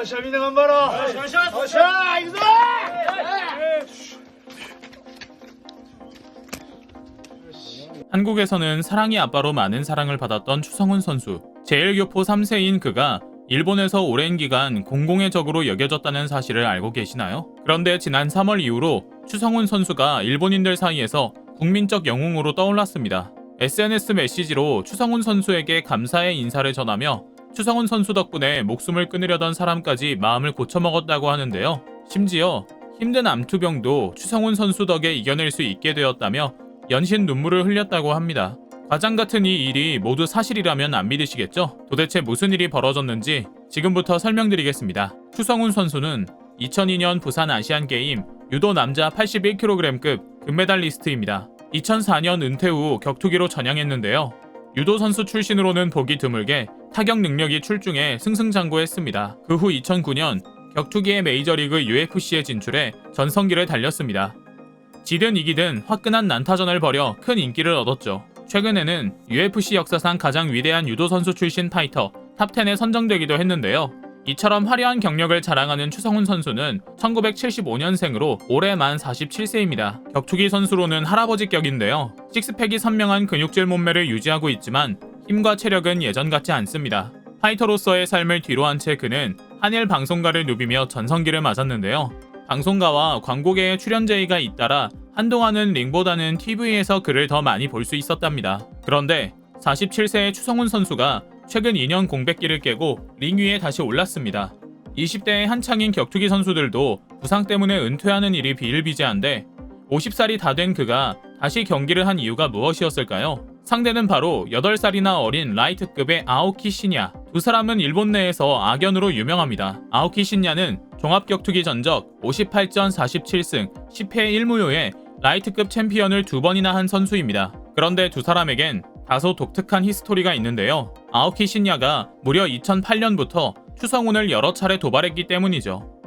샤みんな頑張ろう。よっしゃよっしゃ行くぞ。 한국에서는 사랑이 아빠로 많은 사랑을 받았던 추성훈 선수. 제1교포 3세인 그가 일본에서 오랜 기간 공공의 적으로 여겨졌다는 사실을 알고 계시나요? 그런데 지난 3월 이후로 추성훈 선수가 일본인들 사이에서 국민적 영웅으로 떠올랐습니다. SNS 메시지로 추성훈 선수에게 감사의 인사를 전하며 추성훈 선수 덕분에 목숨을 끊으려던 사람까지 마음을 고쳐먹었다고 하는데요. 심지어 힘든 암투병도 추성훈 선수 덕에 이겨낼 수 있게 되었다며 연신 눈물을 흘렸다고 합니다. 과장 같은 이 일이 모두 사실이라면 안 믿으시겠죠? 도대체 무슨 일이 벌어졌는지 지금부터 설명드리겠습니다. 추성훈 선수는 2002년 부산 아시안게임 유도 남자 81kg급 금메달리스트입니다. 2004년 은퇴 후 격투기로 전향했는데요. 유도 선수 출신으로는 보기 드물게 타격 능력이 출중해 승승장구했습니다. 그 후 2009년 격투기의 메이저리그 UFC에 진출해 전성기를 달렸습니다. 지든 이기든 화끈한 난타전을 벌여 큰 인기를 얻었죠. 최근에는 UFC 역사상 가장 위대한 유도 선수 출신 파이터 탑10에 선정되기도 했는데요. 이처럼 화려한 경력을 자랑하는 추성훈 선수는 1975년생으로 올해 만 47세입니다. 격투기 선수로는 할아버지격인데요. 식스팩이 선명한 근육질 몸매를 유지하고 있지만 힘과 체력은 예전 같지 않습니다. 파이터로서의 삶을 뒤로한 채 그는 한일 방송가를 누비며 전성기를 맞았는데요. 방송가와 광고계의 출연 제의가 잇따라 한동안은 링보다는 TV에서 그를 더 많이 볼 수 있었답니다. 그런데 47세의 추성훈 선수가 최근 2년 공백기를 깨고 링 위에 다시 올랐습니다. 20대의 한창인 격투기 선수들도 부상 때문에 은퇴하는 일이 비일비재한데 50살이 다 된 그가 다시 경기를 한 이유가 무엇이었을까요? 상대는 바로 8살이나 어린 라이트급의 아오키 신야. 두 사람은 일본 내에서 악연으로 유명합니다. 아오키 신야는 종합격투기 전적 58전 47승 10패 1무효의 라이트급 챔피언을 2번이나 한 선수입니다. 그런데 두 사람에겐 다소 독특한 히스토리가 있는데요. 아오키 신야가 무려 2008년부터 추성훈을 여러 차례 도발했기 때문이죠.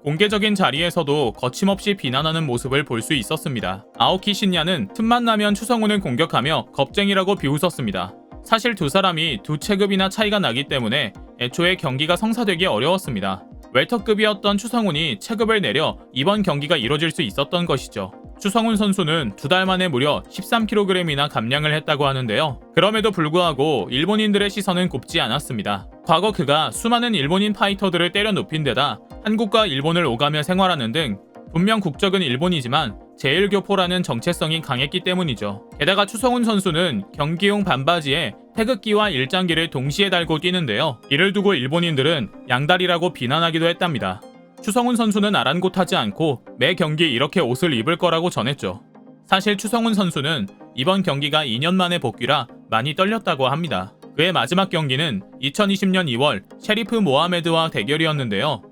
공개적인 자리에서도 거침없이 비난하는 모습을 볼 수 있었습니다. 아오키 신야는 틈만 나면 추성훈을 공격하며 겁쟁이라고 비웃었습니다. 사실 두 사람이 두 체급이나 차이가 나기 때문에 애초에 경기가 성사되기 어려웠습니다. 웰터급이었던 추성훈이 체급을 내려 이번 경기가 이뤄질 수 있었던 것이죠. 추성훈 선수는 두 달 만에 무려 13kg이나 감량을 했다고 하는데요. 그럼에도 불구하고 일본인들의 시선은 곱지 않았습니다. 과거 그가 수많은 일본인 파이터들을 때려 눕힌 데다 한국과 일본을 오가며 생활하는 등 분명 국적은 일본이지만 제1교포라는 정체성이 강했기 때문이죠. 게다가 추성훈 선수는 경기용 반바지에 태극기와 일장기를 동시에 달고 뛰는데요. 이를 두고 일본인들은 양다리라고 비난하기도 했답니다. 추성훈 선수는 아랑곳하지 않고 매 경기 이렇게 옷을 입을 거라고 전했죠. 사실 추성훈 선수는 이번 경기가 2년 만에 복귀라 많이 떨렸다고 합니다. 그의 마지막 경기는 2020년 2월 셰리프 모하메드와 대결이었는데요.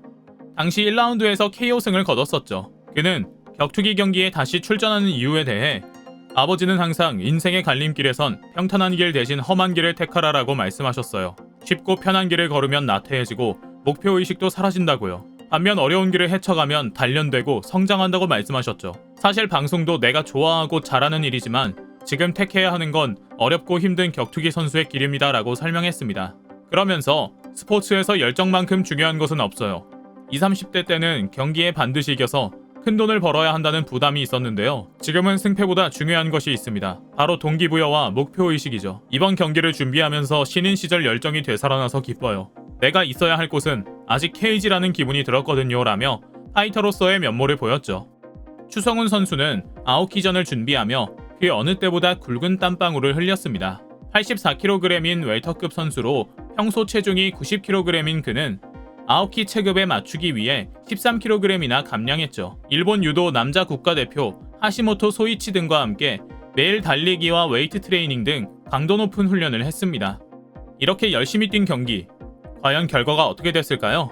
당시 1라운드에서 KO승을 거뒀었죠. 그는 격투기 경기에 다시 출전하는 이유에 대해 아버지는 항상 인생의 갈림길에선 평탄한 길 대신 험한 길을 택하라라고 말씀하셨어요. 쉽고 편한 길을 걸으면 나태해지고 목표의식도 사라진다고요. 반면 어려운 길을 헤쳐가면 단련되고 성장한다고 말씀하셨죠. 사실 방송도 내가 좋아하고 잘하는 일이지만 지금 택해야 하는 건 어렵고 힘든 격투기 선수의 길입니다 라고 설명했습니다. 그러면서 스포츠에서 열정만큼 중요한 것은 없어요. 20, 30대 때는 경기에 반드시 이겨서 큰 돈을 벌어야 한다는 부담이 있었는데요. 지금은 승패보다 중요한 것이 있습니다. 바로 동기부여와 목표의식이죠. 이번 경기를 준비하면서 신인 시절 열정이 되살아나서 기뻐요. 내가 있어야 할 곳은 아직 케이지라는 기분이 들었거든요 라며 파이터로서의 면모를 보였죠. 추성훈 선수는 아오키전을 준비하며 그 어느 때보다 굵은 땀방울을 흘렸습니다. 84kg인 웰터급 선수로 평소 체중이 90kg인 그는 아오키 체급에 맞추기 위해 13kg이나 감량했죠. 일본 유도 남자 국가대표 하시모토 소이치 등과 함께 매일 달리기와 웨이트 트레이닝 등 강도 높은 훈련을 했습니다. 이렇게 열심히 뛴 경기, 과연 결과가 어떻게 됐을까요?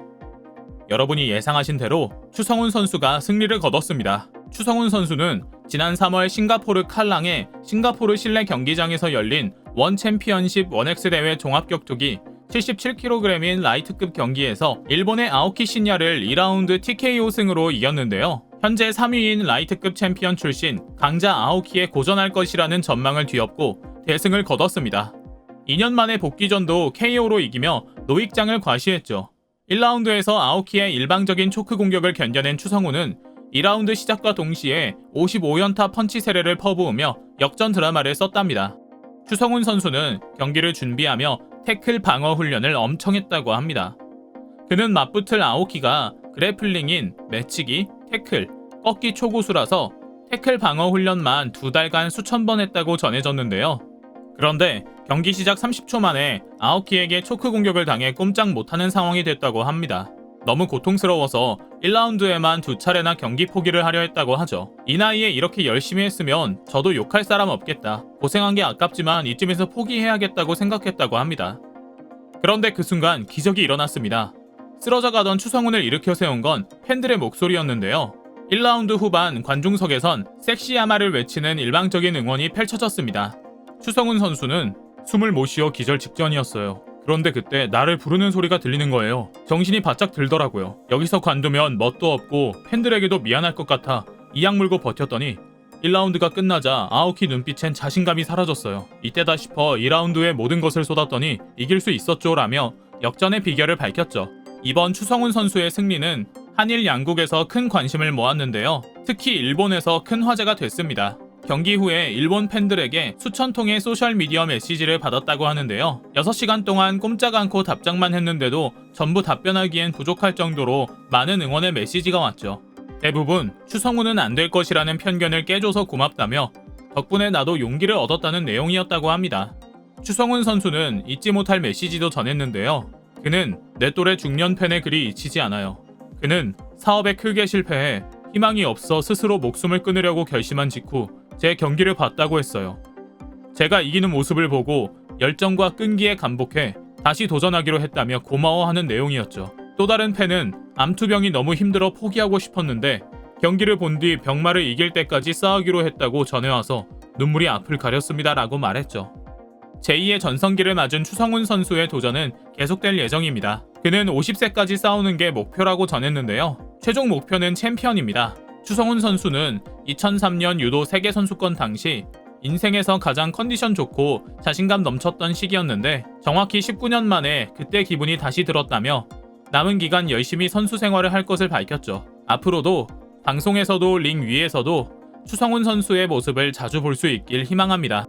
여러분이 예상하신 대로 추성훈 선수가 승리를 거뒀습니다. 추성훈 선수는 지난 3월 싱가포르 칼랑의 싱가포르 실내 경기장에서 열린 원 챔피언십 원엑스 대회 종합격투기 77kg인 라이트급 경기에서 일본의 아오키 신야를 2라운드 TKO 승으로 이겼는데요. 현재 3위인 라이트급 챔피언 출신 강자 아오키에 고전할 것이라는 전망을 뒤엎고 대승을 거뒀습니다. 2년 만에 복귀전도 KO로 이기며 노익장을 과시했죠. 1라운드에서 아오키의 일방적인 초크 공격을 견뎌낸 추성훈은 2라운드 시작과 동시에 55연타 펀치 세례를 퍼부으며 역전 드라마를 썼답니다. 추성훈 선수는 경기를 준비하며 태클 방어 훈련을 엄청 했다고 합니다. 그는 맞붙을 아오키가 그래플링인 매치기, 태클, 꺾기 초고수라서 태클 방어 훈련만 2달간 수천 번 했다고 전해졌는데요. 그런데 경기 시작 30초 만에 아오키에게 초크 공격을 당해 꼼짝 못하는 상황이 됐다고 합니다. 너무 고통스러워서 1라운드에만 2차례나 경기 포기를 하려 했다고 하죠. 이 나이에 이렇게 열심히 했으면 저도 욕할 사람 없겠다. 고생한 게 아깝지만 이쯤에서 포기해야겠다고 생각했다고 합니다. 그런데 그 순간 기적이 일어났습니다. 쓰러져 가던 추성훈을 일으켜 세운 건 팬들의 목소리였는데요. 1라운드 후반 관중석에선 섹시야마를 외치는 일방적인 응원이 펼쳐졌습니다. 추성훈 선수는 숨을 못 쉬어 기절 직전이었어요. 그런데 그때 나를 부르는 소리가 들리는 거예요. 정신이 바짝 들더라고요. 여기서 관두면 멋도 없고 팬들에게도 미안할 것 같아 이악 물고 버텼더니 1라운드가 끝나자 아오키 눈빛엔 자신감이 사라졌어요. 이때다 싶어 2라운드에 모든 것을 쏟았더니 이길 수 있었죠 라며 역전의 비결을 밝혔죠. 이번 추성훈 선수의 승리는 한일 양국에서 큰 관심을 모았는데요. 특히 일본에서 큰 화제가 됐습니다. 경기 후에 일본 팬들에게 수천 통의 소셜미디어 메시지를 받았다고 하는데요. 6시간 동안 꼼짝 않고 답장만 했는데도 전부 답변하기엔 부족할 정도로 많은 응원의 메시지가 왔죠. 대부분 추성훈은 안 될 것이라는 편견을 깨줘서 고맙다며 덕분에 나도 용기를 얻었다는 내용이었다고 합니다. 추성훈 선수는 잊지 못할 메시지도 전했는데요. 그는 내 또래 중년 팬의 글이 잊히지 않아요. 그는 사업에 크게 실패해 희망이 없어 스스로 목숨을 끊으려고 결심한 직후 제 경기를 봤다고 했어요. 제가 이기는 모습을 보고 열정과 끈기에 감복해 다시 도전하기로 했다며 고마워하는 내용이었죠. 또 다른 팬은 암투병이 너무 힘들어 포기하고 싶었는데 경기를 본 뒤 병마를 이길 때까지 싸우기로 했다고 전해와서 눈물이 앞을 가렸습니다 라고 말했죠. 제2의 전성기를 맞은 추성훈 선수의 도전은 계속될 예정입니다. 그는 50세까지 싸우는 게 목표라고 전했는데요. 최종 목표는 챔피언입니다. 추성훈 선수는 2003년 유도 세계선수권 당시 인생에서 가장 컨디션 좋고 자신감 넘쳤던 시기였는데 정확히 19년 만에 그때 기분이 다시 들었다며 남은 기간 열심히 선수 생활을 할 것을 밝혔죠. 앞으로도 방송에서도 링 위에서도 추성훈 선수의 모습을 자주 볼 수 있길 희망합니다.